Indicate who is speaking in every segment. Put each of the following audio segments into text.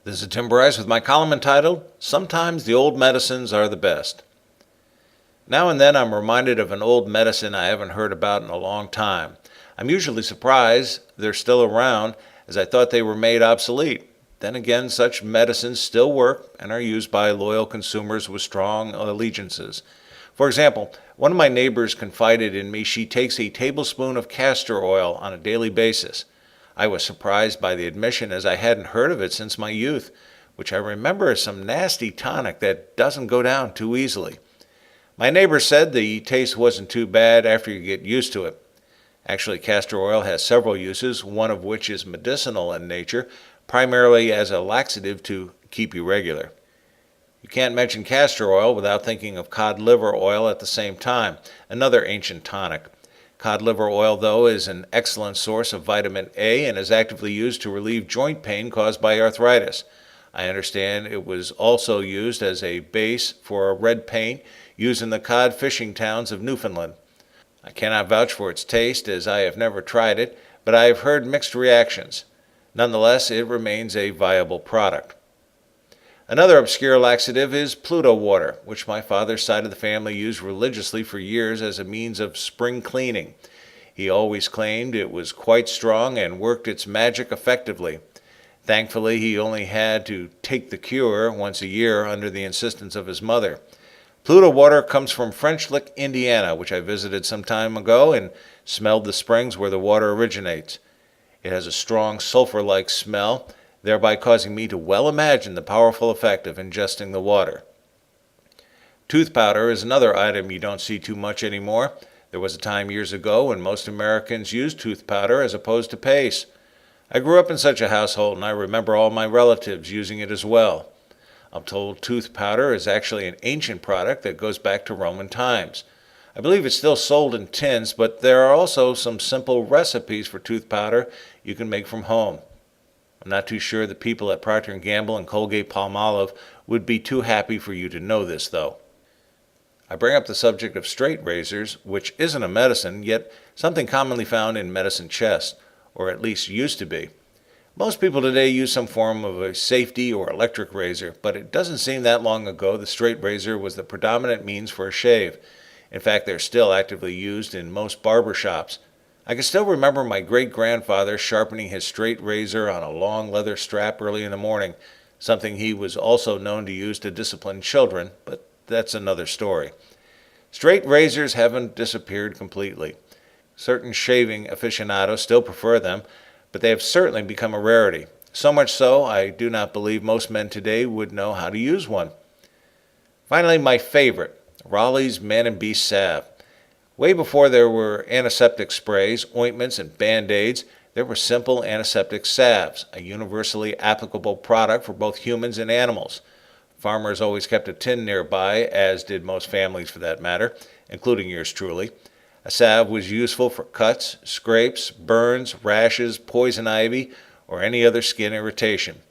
Speaker 1: This is Tim Bryce with my column entitled, Sometimes the Old Medicines Are the Best. Now and then I'm reminded of an old medicine I haven't heard about in a long time. I'm usually surprised they're still around, as I thought they were made obsolete. Then again, such medicines still work and are used by loyal consumers with strong allegiances. For example, one of my neighbors confided in me she takes a tablespoon of castor oil on a daily basis. I was surprised by the admission, as I hadn't heard of it since my youth, which I remember as some nasty tonic that doesn't go down too easily. My neighbor said the taste wasn't too bad after you get used to it. Actually, castor oil has several uses, one of which is medicinal in nature, primarily as a laxative to keep you regular. You can't mention castor oil without thinking of cod liver oil at the same time, another ancient tonic. Cod liver oil, though, is an excellent source of vitamin A and is actively used to relieve joint pain caused by arthritis. I understand it was also used as a base for a red paint used in the cod fishing towns of Newfoundland. I cannot vouch for its taste, as I have never tried it, but I have heard mixed reactions. Nonetheless, it remains a viable product. Another obscure laxative is Pluto water, which my father's side of the family used religiously for years as a means of spring cleaning. He always claimed it was quite strong and worked its magic effectively. Thankfully, he only had to take the cure once a year under the insistence of his mother. Pluto water comes from French Lick, Indiana, which I visited some time ago and smelled the springs where the water originates. It has a strong sulfur-like smell, thereby causing me to well imagine the powerful effect of ingesting the water. Tooth powder is another item you don't see too much anymore. There was a time years ago when most Americans used tooth powder as opposed to paste. I grew up in such a household, and I remember all my relatives using it as well. I'm told tooth powder is actually an ancient product that goes back to Roman times. I believe it's still sold in tins, but there are also some simple recipes for tooth powder you can make from home. I'm not too sure the people at Procter & Gamble and Colgate-Palmolive would be too happy for you to know this, though. I bring up the subject of straight razors, which isn't a medicine, yet something commonly found in medicine chests, or at least used to be. Most people today use some form of a safety or electric razor, but it doesn't seem that long ago the straight razor was the predominant means for a shave. In fact, they're still actively used in most barber shops. I can still remember my great-grandfather sharpening his straight razor on a long leather strap early in the morning, something he was also known to use to discipline children, but that's another story. Straight razors haven't disappeared completely. Certain shaving aficionados still prefer them, but they have certainly become a rarity. So much so, I do not believe most men today would know how to use one. Finally, my favorite, Raleigh's Man and Beast salve. Way before there were antiseptic sprays, ointments, and Band-Aids, there were simple antiseptic salves, a universally applicable product for both humans and animals. Farmers always kept a tin nearby, as did most families for that matter, including yours truly. A salve was useful for cuts, scrapes, burns, rashes, poison ivy, or any other skin irritation.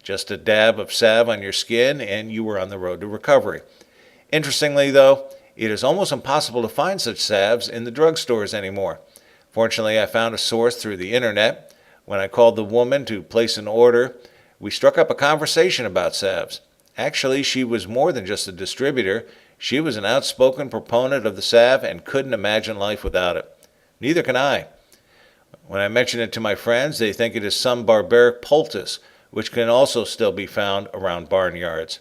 Speaker 1: Just a dab of salve on your skin and you were on the road to recovery. Interestingly, though, it is almost impossible to find such salves in the drugstores anymore. Fortunately, I found a source through the internet. When I called the woman to place an order, we struck up a conversation about salves. Actually, she was more than just a distributor. She was an outspoken proponent of the salve and couldn't imagine life without it. Neither can I. When I mention it to my friends, they think it is some barbaric poultice, which can also still be found around barnyards.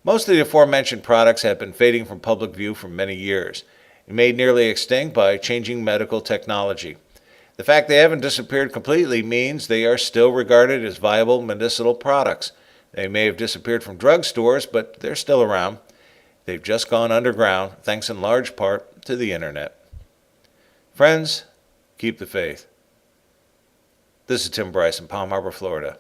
Speaker 1: Most of the aforementioned products have been fading from public view for many years, made nearly extinct by changing medical technology. The fact they haven't disappeared completely means they are still regarded as viable medicinal products. They may have disappeared from drugstores, but they're still around. They've just gone underground, thanks in large part to the internet. Friends, keep the faith. This is Tim Bryce in Palm Harbor, Florida.